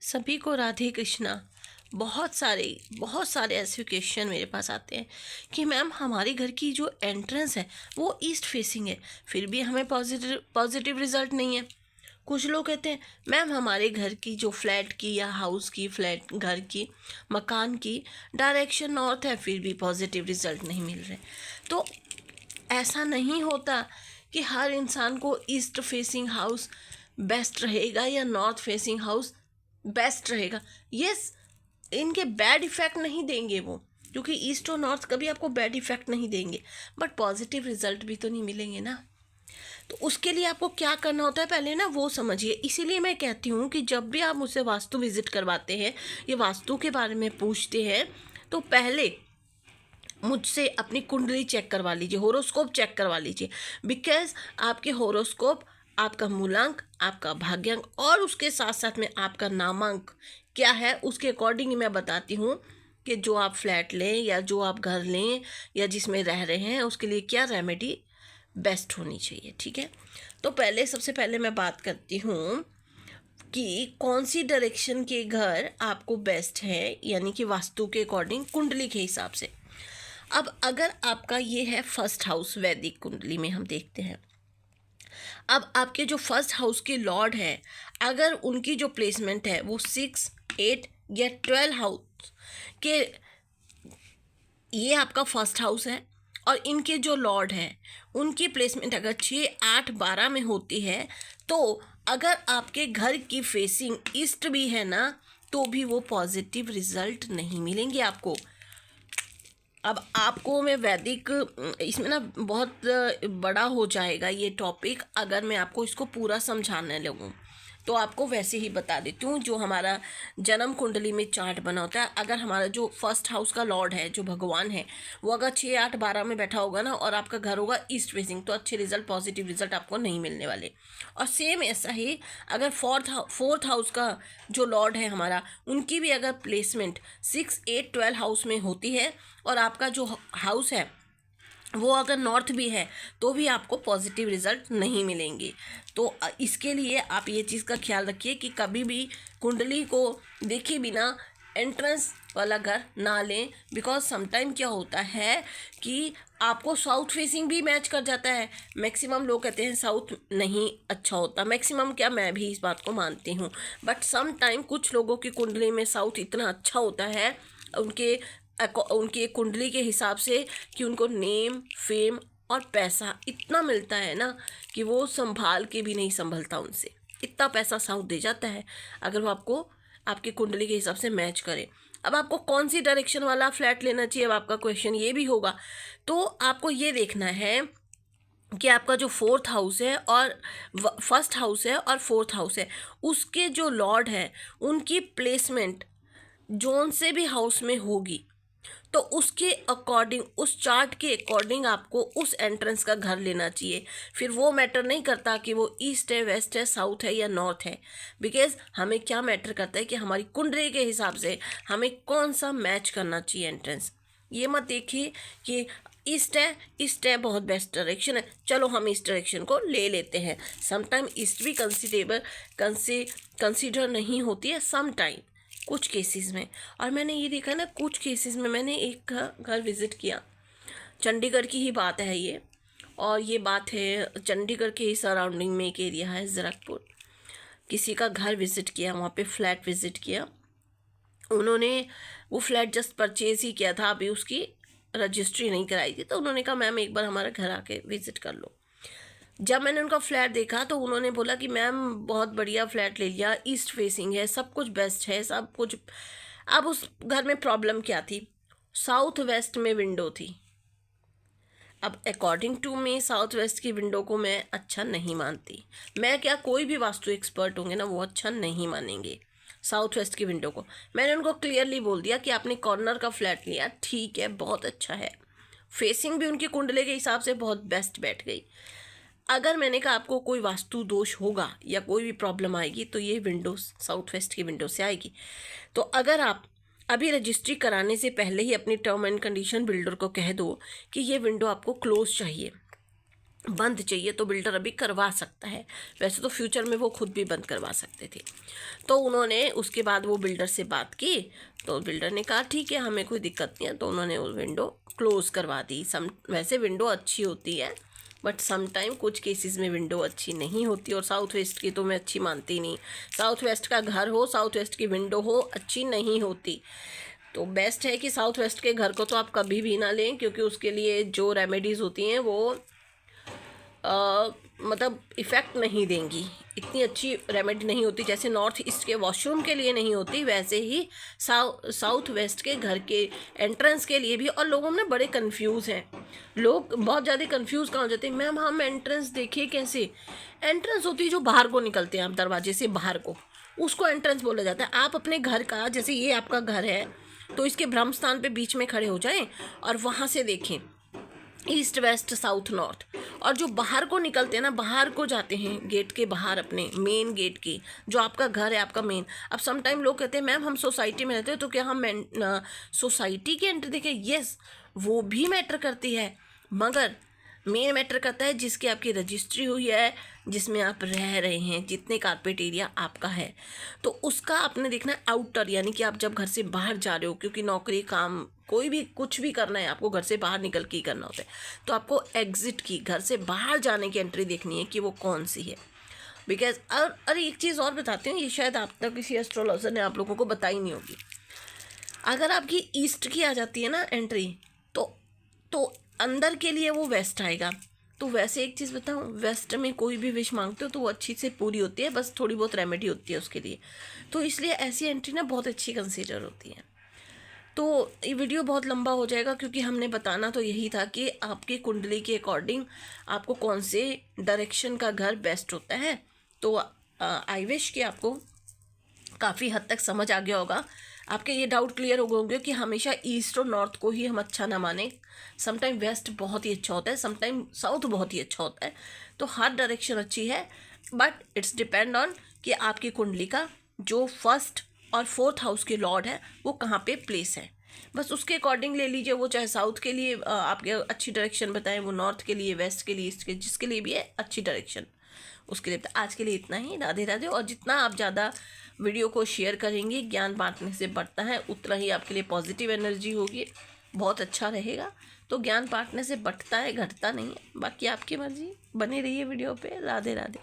सभी को राधे कृष्णा। बहुत सारे ऐसे क्वेश्चन मेरे पास आते हैं कि मैम हमारे घर की जो एंट्रेंस है वो ईस्ट फेसिंग है, फिर भी हमें पॉजिटिव रिजल्ट नहीं है। कुछ लोग कहते हैं मैम हमारे घर की जो फ्लैट की या हाउस की, फ्लैट घर की, मकान की डायरेक्शन नॉर्थ है, फिर भी पॉजिटिव रिजल्ट नहीं मिल रहे। तो ऐसा नहीं होता कि हर इंसान को ईस्ट फेसिंग हाउस बेस्ट रहेगा या नॉर्थ फेसिंग हाउस बेस्ट रहेगा। यस, इनके बैड इफ़ेक्ट नहीं देंगे वो, क्योंकि ईस्ट और नॉर्थ कभी आपको बैड इफ़ेक्ट नहीं देंगे, बट पॉजिटिव रिजल्ट भी तो नहीं मिलेंगे ना। तो उसके लिए आपको क्या करना होता है पहले ना वो समझिए। इसीलिए मैं कहती हूँ कि जब भी आप मुझसे वास्तु विजिट करवाते हैं या वास्तु के बारे में पूछते हैं, तो पहले मुझसे अपनी कुंडली चेक करवा लीजिए, होरोस्कोप चेक करवा लीजिए। बिकॉज आपके होरोस्कोप आपका मूलांक, आपका भाग्यांक और उसके साथ साथ में आपका नामांक क्या है, उसके अकॉर्डिंग मैं बताती हूँ कि जो आप फ्लैट लें या जो आप घर लें या जिसमें रह रहे हैं उसके लिए क्या रेमेडी बेस्ट होनी चाहिए। ठीक है, तो सबसे पहले मैं बात करती हूँ कि कौन सी डायरेक्शन के घर आपको बेस्ट है, यानी कि वास्तु के अकॉर्डिंग कुंडली के हिसाब से। अब अगर आपका ये है फर्स्ट हाउस, वैदिक कुंडली में हम देखते हैं, अब आपके जो फर्स्ट हाउस के लॉर्ड है, अगर उनकी जो प्लेसमेंट है वो 6, 8 या 12 हाउस के, ये आपका फर्स्ट हाउस है, और इनके जो लॉर्ड हैं उनकी प्लेसमेंट अगर 6, 8, 12 में होती है, तो अगर आपके घर की फेसिंग ईस्ट भी है ना, तो भी वो पॉजिटिव रिजल्ट नहीं मिलेंगे आपको। अब आपको मैं वैदिक, इसमें ना बहुत बड़ा हो जाएगा ये टॉपिक, अगर मैं आपको इसको पूरा समझाने लगूँ तो आपको वैसे ही बता देती हूँ। जो हमारा जन्म कुंडली में चार्ट बना होता है, अगर हमारा जो फर्स्ट हाउस का लॉर्ड है, जो भगवान है, वो अगर 6, 8, 12 में बैठा होगा ना, और आपका घर होगा ईस्ट फेसिंग, तो अच्छे रिजल्ट, पॉजिटिव रिजल्ट आपको नहीं मिलने वाले। और सेम ऐसा ही अगर फोर्थ हाउस का जो लॉर्ड है हमारा, उनकी भी अगर प्लेसमेंट 6, 8, 12 हाउस में होती है, और आपका जो हाउस है वो अगर नॉर्थ भी है, तो भी आपको पॉजिटिव रिजल्ट नहीं मिलेंगे। तो इसके लिए आप ये चीज़ का ख्याल रखिए कि कभी भी कुंडली को देखे बिना एंट्रेंस वाला घर ना लें। बिकॉज समटाइम क्या होता है कि आपको साउथ फेसिंग भी मैच कर जाता है। मैक्सिमम लोग कहते हैं साउथ नहीं अच्छा होता, मैक्सिमम क्या, मैं भी इस बात को मानती हूँ, बट सम टाइम कुछ लोगों की कुंडली में साउथ इतना अच्छा होता है उनके कुंडली के हिसाब से कि उनको नेम, फेम और पैसा इतना मिलता है ना कि वो संभाल के भी नहीं संभलता उनसे, इतना पैसा साउथ दे जाता है अगर वो आपको आपकी कुंडली के हिसाब से मैच करे। अब आपको कौन सी डायरेक्शन वाला फ्लैट लेना चाहिए, अब आपका क्वेश्चन ये भी होगा। तो आपको ये देखना है कि आपका जो फोर्थ हाउस है और फर्स्ट हाउस है और फोर्थ हाउस है, उसके जो लॉर्ड है उनकी प्लेसमेंट जोन से भी हाउस में होगी, तो उसके अकॉर्डिंग, उस चार्ट के अकॉर्डिंग आपको उस एंट्रेंस का घर लेना चाहिए। फिर वो मैटर नहीं करता कि वो ईस्ट है, वेस्ट है, साउथ है या नॉर्थ है। बिकॉज हमें क्या मैटर करता है कि हमारी कुंडली के हिसाब से हमें कौन सा मैच करना चाहिए एंट्रेंस। ये मत देखिए कि ईस्ट है बहुत बेस्ट डायरेक्शन है, चलो हम इस डायरेक्शन को ले लेते हैं। समटाइम ईस्ट भी कंसिडर नहीं होती है, सम टाइम कुछ केसेस में। और मैंने ये देखा ना, कुछ केसेस में मैंने एक घर विज़िट किया, चंडीगढ़ की ही बात है ये, और ये बात है चंडीगढ़ के ही सराउंडिंग में एक एरिया है ज़रकपुर। किसी का घर विज़िट किया, वहाँ पे फ्लैट विज़िट किया। उन्होंने वो फ्लैट जस्ट परचेज़ ही किया था, अभी उसकी रजिस्ट्री नहीं कराई थी। तो उन्होंने कहा मैम एक बार हमारे घर आके विज़िट कर लो। जब मैंने उनका फ्लैट देखा तो उन्होंने बोला कि मैम बहुत बढ़िया फ्लैट ले लिया, ईस्ट फेसिंग है, सब कुछ बेस्ट है, सब कुछ। अब उस घर में प्रॉब्लम क्या थी, साउथ वेस्ट में विंडो थी। अब according to me south west की विंडो को मैं अच्छा नहीं मानती। मैं क्या, कोई भी वास्तु एक्सपर्ट होंगे ना वो अच्छा नहीं मानेंगे साउथ वेस्ट की विंडो को। मैंने उनको क्लियरली बोल दिया कि आपने कॉर्नर का फ्लैट लिया, ठीक है, बहुत अच्छा है, फेसिंग भी उनकी कुंडले के हिसाब से बहुत बेस्ट बैठ गई। अगर मैंने कहा आपको कोई वास्तु दोष होगा या कोई भी प्रॉब्लम आएगी तो ये विंडोज साउथ वेस्ट की विंडो से आएगी। तो अगर आप अभी रजिस्ट्री कराने से पहले ही अपनी टर्म एंड कंडीशन बिल्डर को कह दो कि ये विंडो आपको क्लोज चाहिए, बंद चाहिए तो बिल्डर अभी करवा सकता है, वैसे तो फ्यूचर में वो खुद भी बंद करवा सकते थे। तो उन्होंने उसके बाद वो बिल्डर से बात की, तो बिल्डर ने कहा ठीक है हमें कोई दिक्कत नहीं है, तो उन्होंने वो विंडो क्लोज़ करवा दी। वैसे विंडो अच्छी होती है, बट समटाइम कुछ केसेस में विंडो अच्छी नहीं होती, और साउथ वेस्ट की तो मैं अच्छी मानती नहीं। साउथ वेस्ट का घर हो, साउथ वेस्ट की विंडो हो, अच्छी नहीं होती। तो बेस्ट है कि साउथ वेस्ट के घर को तो आप कभी भी ना लें, क्योंकि उसके लिए जो रेमेडीज़ होती हैं वो मतलब इफ़ेक्ट नहीं देंगी, इतनी अच्छी रेमेडी नहीं होती। जैसे नॉर्थ ईस्ट के वॉशरूम के लिए नहीं होती, वैसे ही साउथ वेस्ट के घर के एंट्रेंस के लिए भी। और लोगों में बड़े कंफ्यूज हैं, लोग बहुत ज़्यादा कंफ्यूज कहाँ हो जाते हैं, मैम हम एंट्रेंस देखिए कैसे। एंट्रेंस होती है जो बाहर को निकलते हैं आप दरवाजे से बाहर को, उसको एंट्रेंस बोला जाता है। आप अपने घर का, जैसे ये आपका घर है, तो इसके ब्रह्म स्थान पे बीच में खड़े हो जाएं और वहाँ से देखें ईस्ट वेस्ट साउथ नॉर्थ, और जो बाहर को निकलते हैं ना, बाहर को जाते हैं गेट के बाहर, अपने मेन गेट के, जो आपका घर है आपका मेन। अब सम टाइम लोग कहते हैं मैम हम सोसाइटी में रहते हैं तो क्या हम सोसाइटी की एंट्री देखें? यस, वो भी मैटर करती है, मगर मेन मैटर करता है जिसकी आपकी रजिस्ट्री हुई है, जिसमें आप रह रहे हैं, जितने कारपेट एरिया आपका है, तो उसका आपने देखना है आउटर, यानी कि आप जब घर से बाहर जा रहे हो, क्योंकि नौकरी काम कोई भी कुछ भी करना है आपको घर से बाहर निकल के ही करना होता है, तो आपको एग्जिट की, घर से बाहर जाने की एंट्री देखनी है कि वो कौन सी है। बिकॉज अरे एक चीज़ और बताती हूँ, ये शायद आप तक किसी एस्ट्रोलॉजर ने आप लोगों को बताई नहीं होगी। अगर आपकी ईस्ट की आ जाती है ना एंट्री, तो अंदर के लिए वो वेस्ट आएगा। तो वैसे एक चीज़ बताऊँ, वेस्ट में कोई भी विश मांगते हो तो वो अच्छी से पूरी होती है, बस थोड़ी बहुत रेमेडी होती है उसके लिए। तो इसलिए ऐसी एंट्री ना बहुत अच्छी कंसीडर होती है। तो ये वीडियो बहुत लंबा हो जाएगा, क्योंकि हमने बताना तो यही था कि आपकी कुंडली के अकॉर्डिंग आपको कौन से डायरेक्शन का घर बेस्ट होता है। तो आई विश कि आपको काफ़ी हद तक समझ आ गया होगा, आपके ये डाउट क्लियर हो गए होंगे कि हमेशा ईस्ट और नॉर्थ को ही हम अच्छा ना माने। समटाइम वेस्ट बहुत ही अच्छा होता है, समटाइम साउथ बहुत ही अच्छा होता है। तो हर डायरेक्शन अच्छी है, बट इट्स डिपेंड ऑन कि आपकी कुंडली का जो फर्स्ट और फोर्थ हाउस के लॉर्ड है वो कहाँ पे प्लेस है, बस उसके अकॉर्डिंग ले लीजिए। वो चाहे साउथ के लिए आपके अच्छी डायरेक्शन बताएं, वो नॉर्थ के लिए, वेस्ट के लिए, ईस्ट के, जिसके लिए भी है अच्छी डायरेक्शन उसके लिए। तो आज के लिए इतना ही, राधे राधे। और जितना आप ज़्यादा वीडियो को शेयर करेंगे, ज्ञान बांटने से बढ़ता है, उतना ही आपके लिए पॉजिटिव एनर्जी होगी, बहुत अच्छा रहेगा। तो ज्ञान बांटने से बढ़ता है, घटता नहीं है। बाकी आपकी मर्जी, बने रहिए वीडियो पे। राधे राधे।